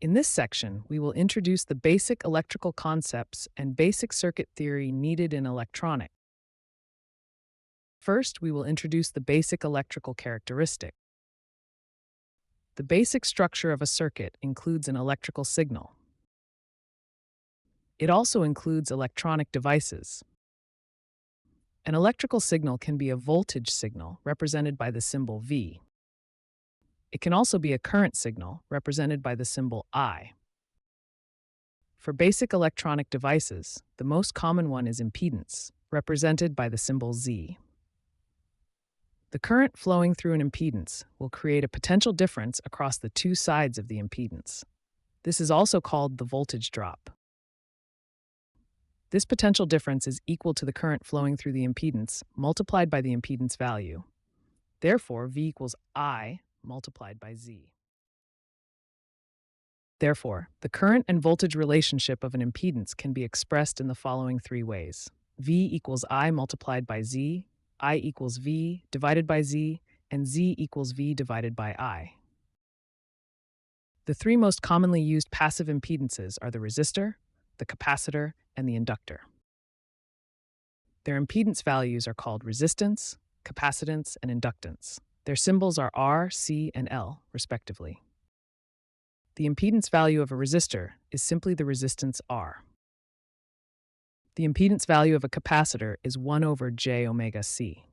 In this section, we will introduce the basic electrical concepts and basic circuit theory needed in electronics. First, we will introduce the basic electrical characteristic. The basic structure of a circuit includes an electrical signal. It also includes electronic devices. An electrical signal can be a voltage signal, represented by the symbol V. It can also be a current signal, represented by the symbol I. For basic electronic devices, the most common one is impedance, represented by the symbol Z. The current flowing through an impedance will create a potential difference across the two sides of the impedance. This is also called the voltage drop. This potential difference is equal to the current flowing through the impedance multiplied by the impedance value. Therefore, V equals I multiplied by Z. Therefore, the current and voltage relationship of an impedance can be expressed in the following three ways. V equals I multiplied by Z, I equals V divided by Z, and Z equals V divided by I. The three most commonly used passive impedances are the resistor, the capacitor, and the inductor. Their impedance values are called resistance, capacitance, and inductance. Their symbols are R, C, and L, respectively. The impedance value of a resistor is simply the resistance R. The impedance value of a capacitor is 1 over j omega c.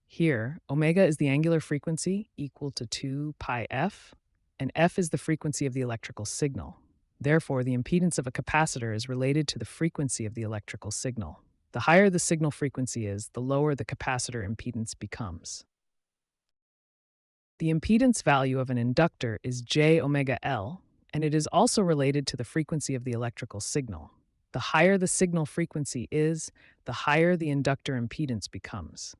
Here, omega is the angular frequency equal to 2 pi f, and f is the frequency of the electrical signal. Therefore, the impedance of a capacitor is related to the frequency of the electrical signal. The higher the signal frequency is, the lower the capacitor impedance becomes. The impedance value of an inductor is j omega L, and it is also related to the frequency of the electrical signal. The higher the signal frequency is, the higher the inductor impedance becomes.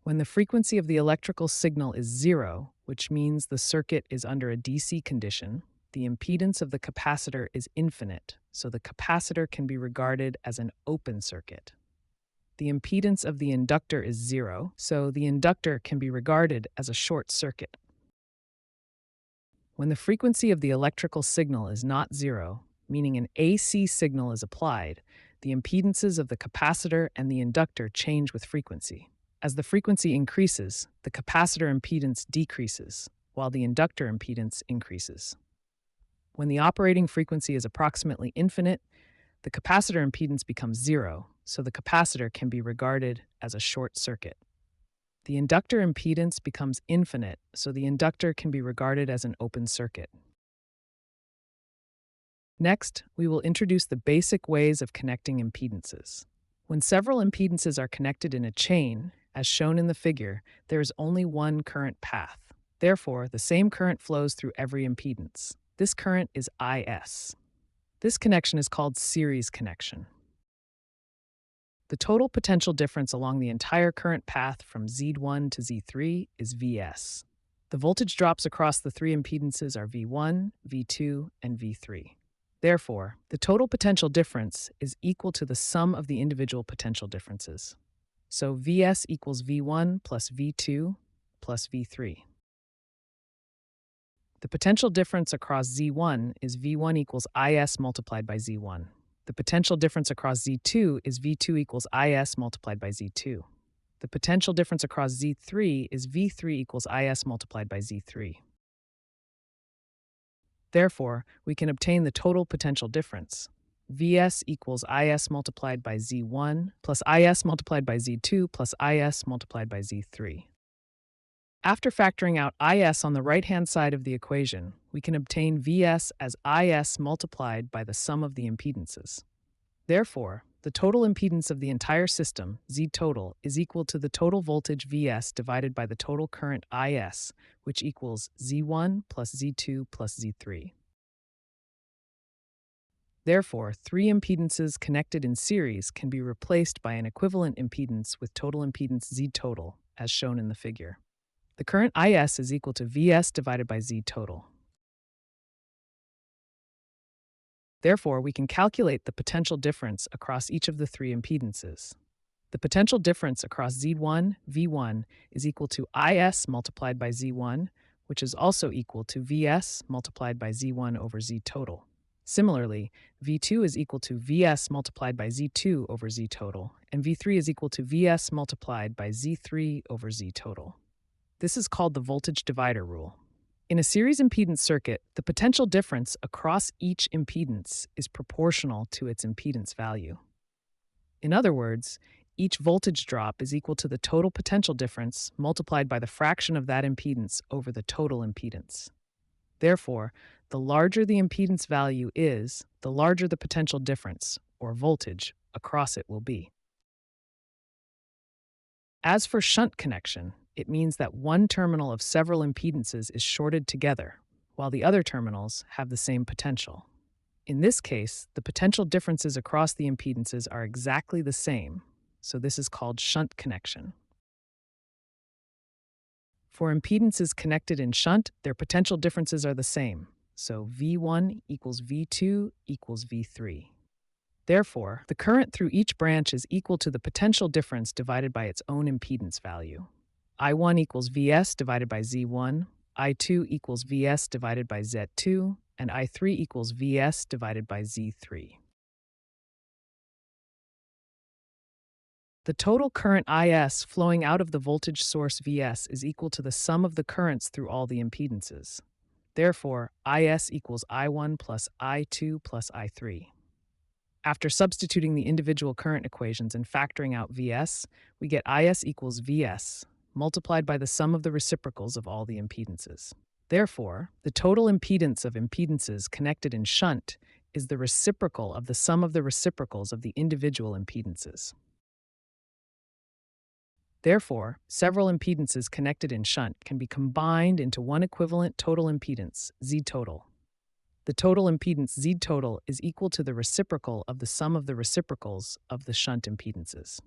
When the frequency of the electrical signal is 0, which means the circuit is under a DC condition, the impedance of the capacitor is infinite, so the capacitor can be regarded as an open circuit. The impedance of the inductor is 0, so the inductor can be regarded as a short circuit. When the frequency of the electrical signal is not 0, meaning an AC signal is applied, the impedances of the capacitor and the inductor change with frequency. As the frequency increases, the capacitor impedance decreases, while the inductor impedance increases. When the operating frequency is approximately infinite, the capacitor impedance becomes 0, so the capacitor can be regarded as a short circuit. The inductor impedance becomes infinite, so the inductor can be regarded as an open circuit. Next, we will introduce the basic ways of connecting impedances. When several impedances are connected in a chain, as shown in the figure, there is only one current path. Therefore, the same current flows through every impedance. This current is IS. This connection is called series connection. The total potential difference along the entire current path from Z1 to Z3 is Vs. The voltage drops across the three impedances are V1, V2, and V3. Therefore, the total potential difference is equal to the sum of the individual potential differences. So Vs equals V1 plus V2 plus V3. The potential difference across Z1 is V1 equals Is multiplied by Z1. The potential difference across Z2 is V2 equals Is multiplied by Z2. The potential difference across Z3 is V3 equals Is multiplied by Z3. Therefore, we can obtain the total potential difference. Vs equals Is multiplied by Z1 plus Is multiplied by Z2 plus Is multiplied by Z3. After factoring out Is on the right-hand side of the equation, we can obtain Vs as Is multiplied by the sum of the impedances. Therefore, the total impedance of the entire system, Z total, is equal to the total voltage Vs divided by the total current Is, which equals Z1 plus Z2 plus Z3. Therefore, three impedances connected in series can be replaced by an equivalent impedance with total impedance Z total, as shown in the figure. The current Is is equal to Vs divided by Z total. Therefore, we can calculate the potential difference across each of the three impedances. The potential difference across Z1, V1 is equal to Is multiplied by Z1, which is also equal to Vs multiplied by Z1 over Z total. Similarly, V2 is equal to Vs multiplied by Z2 over Z total, and V3 is equal to Vs multiplied by Z3 over Z total. This is called the voltage divider rule. In a series impedance circuit, the potential difference across each impedance is proportional to its impedance value. In other words, each voltage drop is equal to the total potential difference multiplied by the fraction of that impedance over the total impedance. Therefore, the larger the impedance value is, the larger the potential difference, or voltage, across it will be. As for shunt connection, it means that one terminal of several impedances is shorted together, while the other terminals have the same potential. In this case, the potential differences across the impedances are exactly the same, so this is called shunt connection. For impedances connected in shunt, their potential differences are the same, so V1 equals V2 equals V3. Therefore, the current through each branch is equal to the potential difference divided by its own impedance value. I1 equals Vs divided by Z1, I2 equals Vs divided by Z2, and I3 equals Vs divided by Z3. The total current Is flowing out of the voltage source Vs is equal to the sum of the currents through all the impedances. Therefore, Is equals I1 plus I2 plus I3. After substituting the individual current equations and factoring out Vs, we get Is equals Vs, multiplied by the sum of the reciprocals of all the impedances. Therefore, the total impedance of impedances connected in shunt is the reciprocal of the sum of the reciprocals of the individual impedances. Therefore, several impedances connected in shunt can be combined into one equivalent total impedance, Z total. The total impedance Z total is equal to the reciprocal of the sum of the reciprocals of the shunt impedances.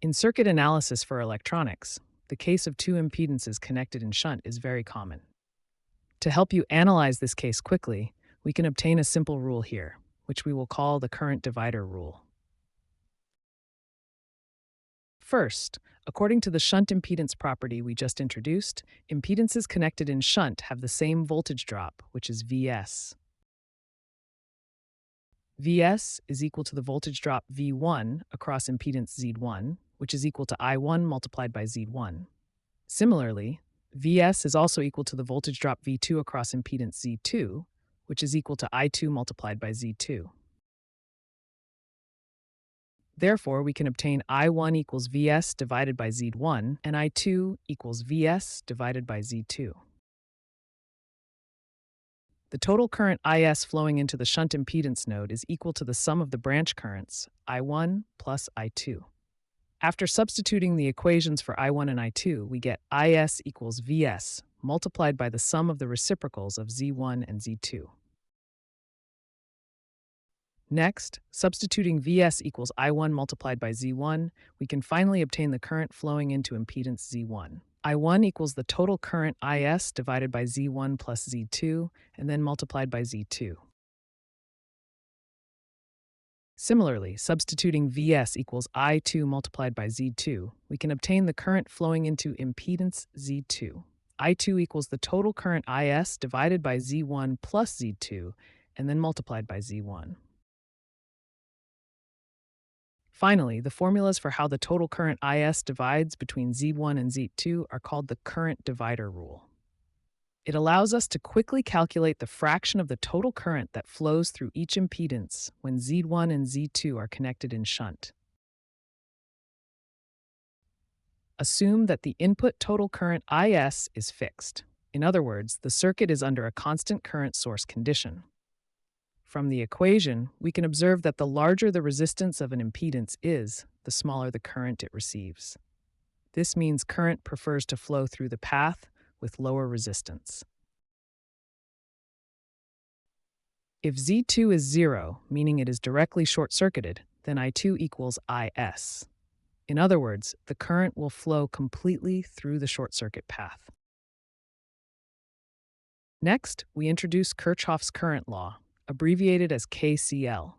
In circuit analysis for electronics, the case of two impedances connected in shunt is very common. To help you analyze this case quickly, we can obtain a simple rule here, which we will call the current divider rule. First, according to the shunt impedance property we just introduced, impedances connected in shunt have the same voltage drop, which is Vs. Vs is equal to the voltage drop V1 across impedance Z1, which is equal to I1 multiplied by Z1. Similarly, Vs is also equal to the voltage drop V2 across impedance Z2, which is equal to I2 multiplied by Z2. Therefore, we can obtain I1 equals Vs divided by Z1 and I2 equals Vs divided by Z2. The total current Is flowing into the shunt impedance node is equal to the sum of the branch currents, I1 plus I2. After substituting the equations for I1 and I2, we get Is equals Vs multiplied by the sum of the reciprocals of Z1 and Z2. Next, substituting Vs equals I1 multiplied by Z1, we can finally obtain the current flowing into impedance Z1. I1 equals the total current Is divided by Z1 plus Z2, and then multiplied by Z2. Similarly, substituting Vs equals I2 multiplied by Z2, we can obtain the current flowing into impedance Z2. I2 equals the total current Is divided by Z1 plus Z2, and then multiplied by Z1. Finally, the formulas for how the total current Is divides between Z1 and Z2 are called the current divider rule. It allows us to quickly calculate the fraction of the total current that flows through each impedance when Z1 and Z2 are connected in shunt. Assume that the input total current Is is fixed. In other words, the circuit is under a constant current source condition. From the equation, we can observe that the larger the resistance of an impedance is, the smaller the current it receives. This means current prefers to flow through the path with lower resistance. If Z2 is 0, meaning it is directly short-circuited, then I2 equals Is. In other words, the current will flow completely through the short-circuit path. Next, we introduce Kirchhoff's current law, abbreviated as KCL.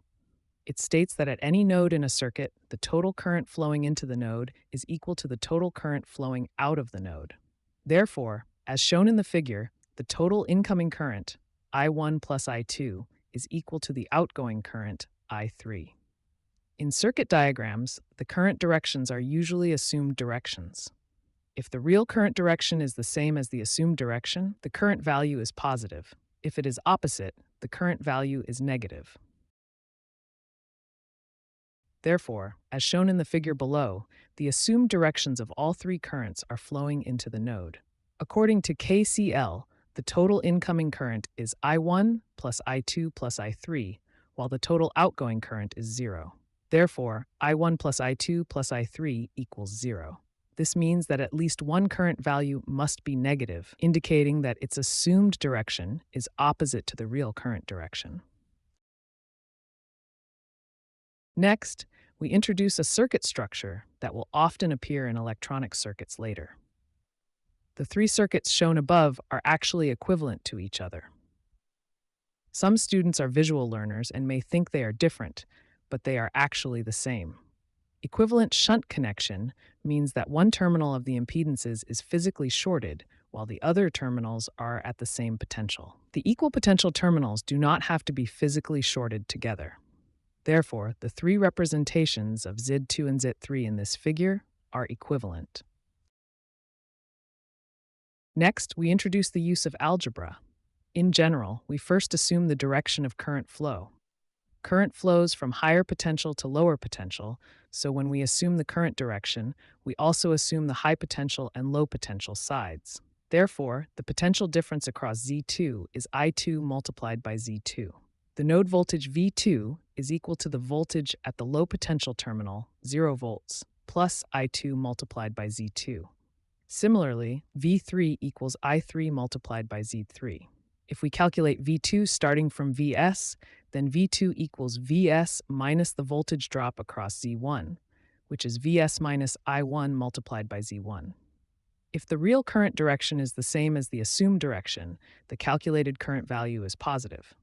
It states that at any node in a circuit, the total current flowing into the node is equal to the total current flowing out of the node. Therefore, as shown in the figure, the total incoming current, I1 plus I2, is equal to the outgoing current, I3. In circuit diagrams, the current directions are usually assumed directions. If the real current direction is the same as the assumed direction, the current value is positive. If it is opposite, the current value is negative. Therefore, as shown in the figure below, the assumed directions of all three currents are flowing into the node. According to KCL, the total incoming current is I1 plus I2 plus I3, while the total outgoing current is 0. Therefore, I1 plus I2 plus I3 equals 0. This means that at least one current value must be negative, indicating that its assumed direction is opposite to the real current direction. Next, we introduce a circuit structure that will often appear in electronic circuits later. The three circuits shown above are actually equivalent to each other. Some students are visual learners and may think they are different, but they are actually the same. Equivalent shunt connection means that one terminal of the impedances is physically shorted, while the other terminals are at the same potential. The equal potential terminals do not have to be physically shorted together. Therefore, the three representations of Z2 and Z3 in this figure are equivalent. Next, we introduce the use of algebra. In general, we first assume the direction of current flow. Current flows from higher potential to lower potential, so when we assume the current direction, we also assume the high potential and low potential sides. Therefore, the potential difference across Z2 is I2 multiplied by Z2. The node voltage V2 is equal to the voltage at the low potential terminal, 0 volts, plus I2 multiplied by Z2. Similarly, V3 equals I3 multiplied by Z3. If we calculate V2 starting from Vs, then V2 equals Vs minus the voltage drop across Z1, which is Vs minus I1 multiplied by Z1. If the real current direction is the same as the assumed direction, the calculated current value is positive.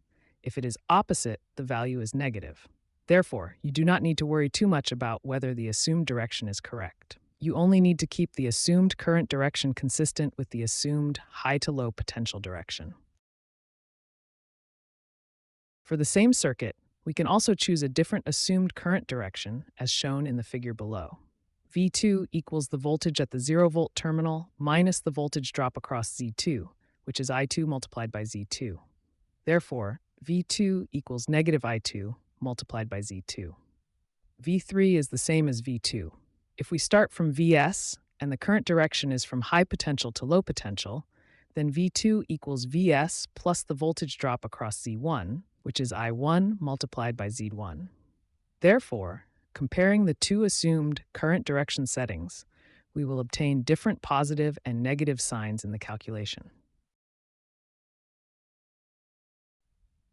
If it is opposite, the value is negative. Therefore, you do not need to worry too much about whether the assumed direction is correct. You only need to keep the assumed current direction consistent with the assumed high to low potential direction. For the same circuit, we can also choose a different assumed current direction as shown in the figure below. V2 equals the voltage at the 0 volt terminal minus the voltage drop across Z2, which is I2 multiplied by Z2. Therefore, V2 equals negative I2 multiplied by Z2. V3 is the same as V2. If we start from Vs and the current direction is from high potential to low potential, then V2 equals Vs plus the voltage drop across Z1, which is I1 multiplied by Z1. Therefore, comparing the two assumed current direction settings, we will obtain different positive and negative signs in the calculation.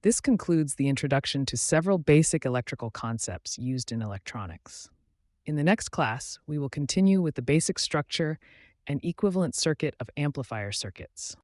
This concludes the introduction to several basic electrical concepts used in electronics. In the next class, we will continue with the basic structure and equivalent circuit of amplifier circuits.